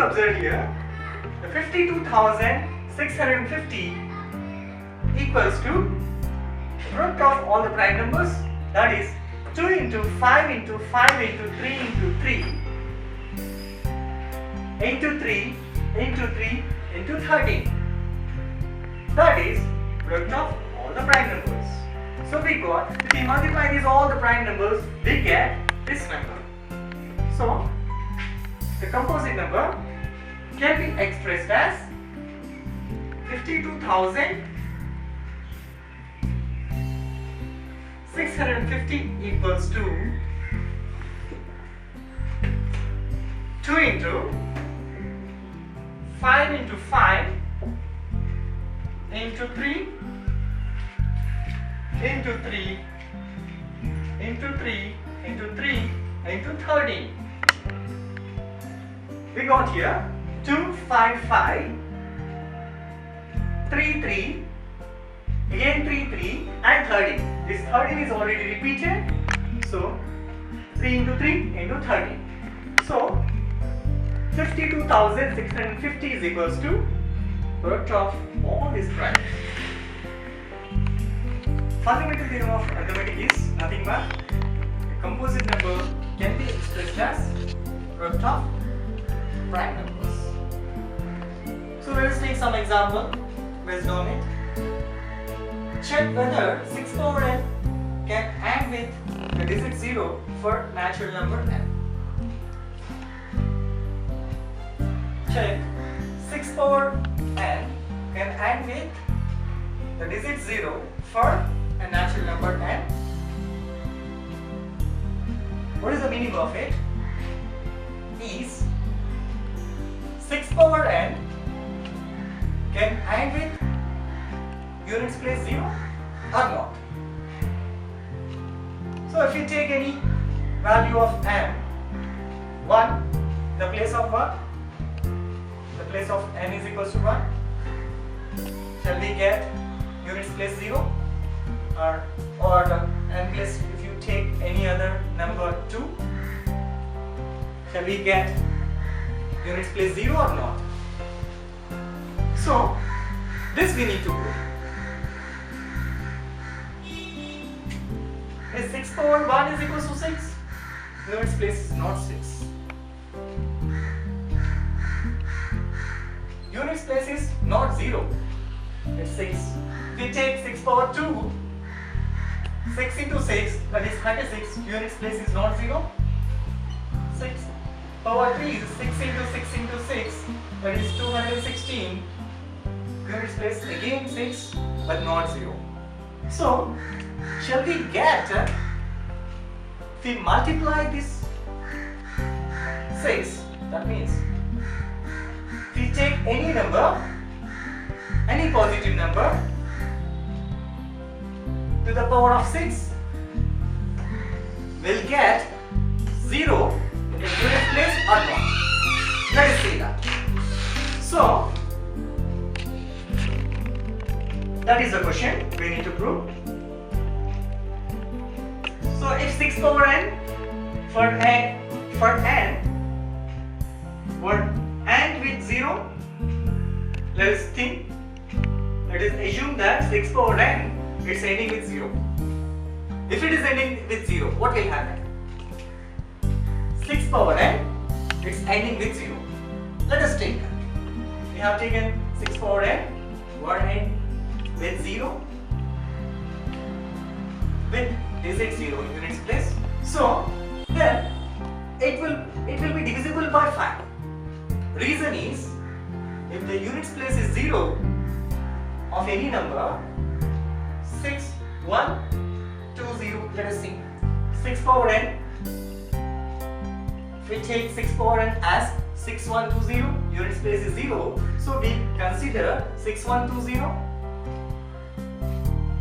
observe here, the 52,650 equals to root of all the prime numbers, that is 2 into 5 into 5 into 3 into 3 into 3 into 3 into 13. That is root of all the prime numbers. So we got, if we multiply these all the prime numbers, we get this number. So the composite number can be expressed as 52,650 equals to 2 into 5 into 5 into 3 into 3 into 3 into 3 into 13. We got here 2, 5, 5, 3, 3, again 3, 3 and 13. This 13 is already repeated. So 3 into 3 into 13. So 52,650 is equals to root of all these primes. Fundamental theorem of arithmetic is nothing but a composite number can be expressed as root of prime numbers. So let us take some example based on it. Check whether 6 power n can add with the digit 0 for natural number n. Check 6 power n can add with the digit 0 for a natural number n. What is the meaning of it? Is 6 power n can add with units place 0 or not. So if you take any value of n, 1, the place of 1, the place of n is equals to 1, shall we get units place 0 or the n place, if you take any other number 2, shall we get units place 0 or not? So this we need to prove. Is 6 power 1 is equals to 6? Units place is not 6. Units place is not 0. It's 6. If we take 6 power 2, 6 into 6, that is 36. Units place is not 0. 6 power 3 is 6 into 6 into 6, that is 216. Units place again 6 but not 0. So shall we get, if we multiply this 6, that means if we take any number, any positive number to the power of 6, we'll get 0 in the unit place or not. Let us see that. So that is the question we need to prove. So if 6 power n for n would end with 0, let us think. Let us assume that 6 power n is ending with 0. If it is ending with 0, what will happen? 6 power n is ending with 0. Let us take that. We have taken 6 power n, what end with 0 with digit 0 in units place. So then it will be divisible by 5. Reason is, if the units place is 0 of any number, 6, 1, 2, 0, let us see. 6 power n, if we take 6 power n as 6, 1, 2, 0, units place is 0, so we consider 6, 1, 2, 0,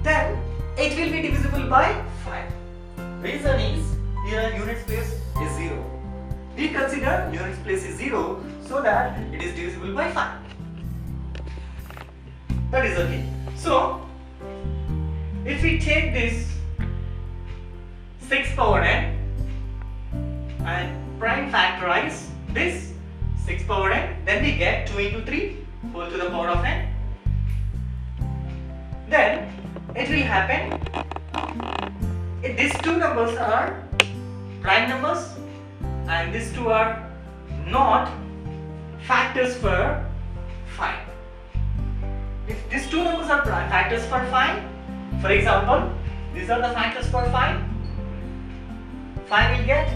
then it will be divisible by 5. Reason is, here units place is 0. We consider units place is 0, so that it is divisible by 5. That is okay. So if we take this 6 power n and prime factorize this 6 power n, then we get 2 into 3 whole to the power of n. Then it will happen if these two numbers are prime numbers and these two are not factors for 5. If these two numbers are factors for 5, for example, these are the factors for 5, 5 will get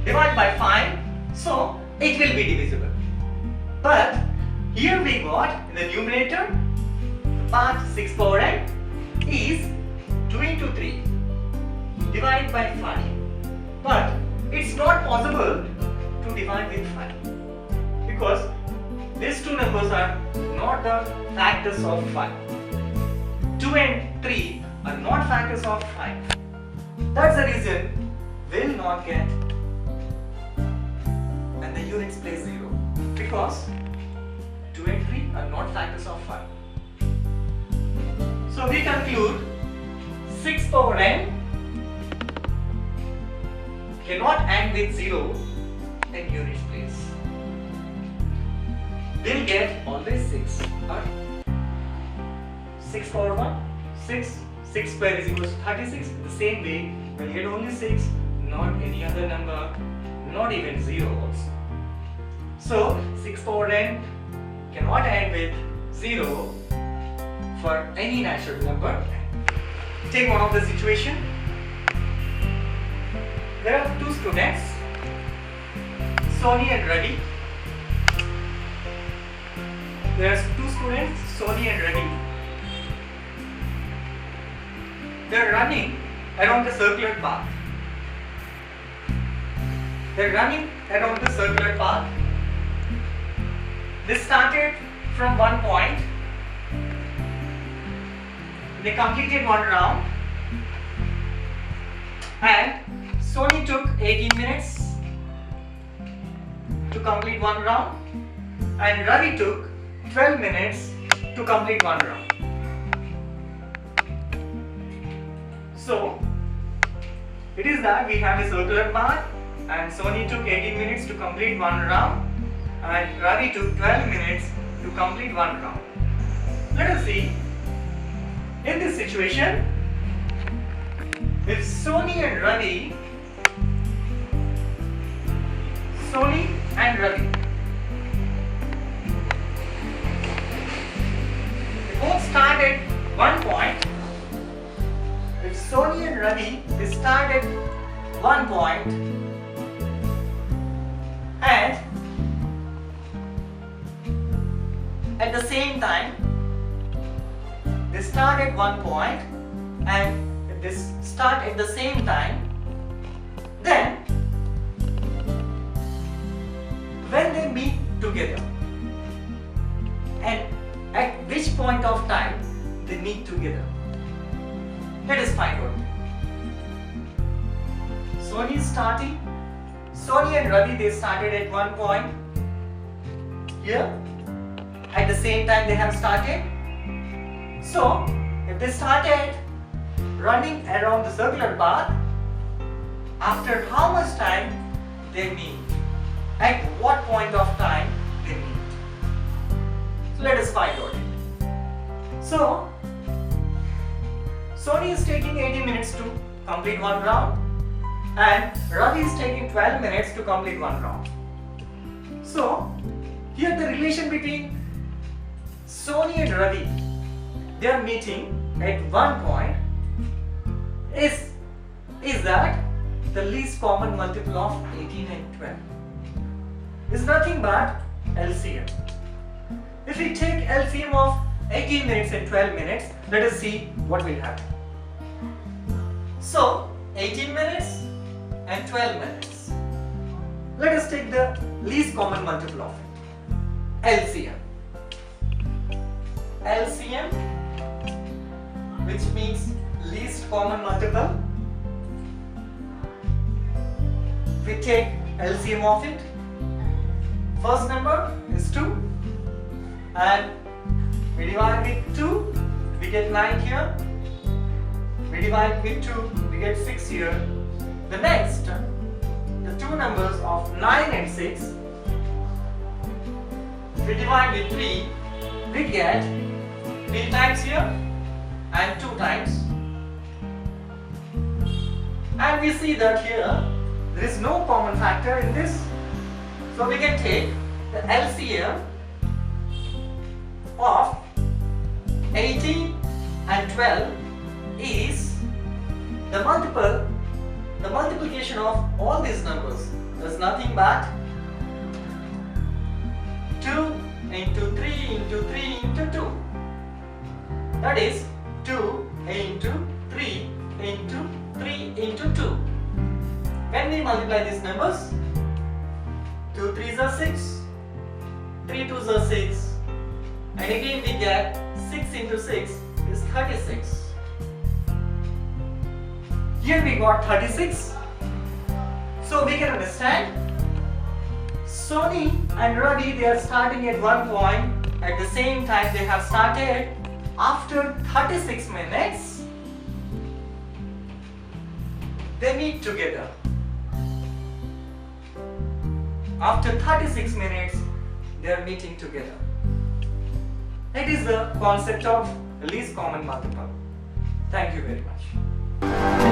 divided by 5, so it will be divisible. But here we got in the numerator, the part 6 power n is 2 into 3 divided by 5. But it's not possible to divide with 5 because these two numbers are not the factors of 5. 2 and 3 are not factors of 5. That's the reason will not get and the units place 0 because 2 and 3 are not factors of 5. So we conclude 6 power n cannot end with 0 in units place. We'll get always 6 or 6 power 1, 6 square is equal to 36. The same way we'll get only 6, not any other number, not even 0 also. So 6 power n cannot end with 0 for any natural number. Take one of the situation. There are two students, Sony and Ravi. There are two students, Sony and Ravi. They are running around the circular path. They are running around the circular path. They started from one point. They completed one round. And Sony took 18 minutes to complete one round. And Ravi took 12 minutes to complete one round. So, it is that we have a circular path and Sony took 18 minutes to complete one round and Ravi took 12 minutes to complete one round. Let us see, in this situation, if Sony and Ravi they both start at one point. If Sony and Ravi they start at one point and at the same time they start at one point and if they start at the same time, then when they meet together and at which point of time they meet together, let us find out. Sony and Ravi they started at one point here, at the same time they have started. So if they started running around the circular path, after how much time they meet? At what point of time they meet? So let us find out it. So Sony is taking 80 minutes to complete one round and Ravi is taking 12 minutes to complete one round. So here the relation between Sony and Ravi, they are meeting at one point is that the least common multiple of 18 and 12 is nothing but LCM. If we take LCM of 18 minutes and 12 minutes, let us see what will happen. So 18 minutes and 12 minutes. Let us take the least common multiple of it. LCM. LCM, which means least common multiple. We take LCM of it. First number is 2 and we divide with 2, we get 9 here. We divide with 2, we get 6 here. The next, the two numbers of 9 and 6, we divide with 3, we get 3 times here and 2 times. And we see that here there is no common factor in this. So we can take the LCM of 18 and 12 is the multiplication of all these numbers. There's nothing but 2 into 3 into 3 into 2. That is 2 into 3 into 3 into 2. When we multiply these numbers, 2 3s are 6, 3 2s are 6, and again we get 6 into 6 is 36. Here we got 36. So we can understand Sony and Ravi, they are starting at one point. At the same time they have started. After 36 minutes they meet together. After 36 minutes they are meeting together. It is the concept of least common multiple. Thank you very much.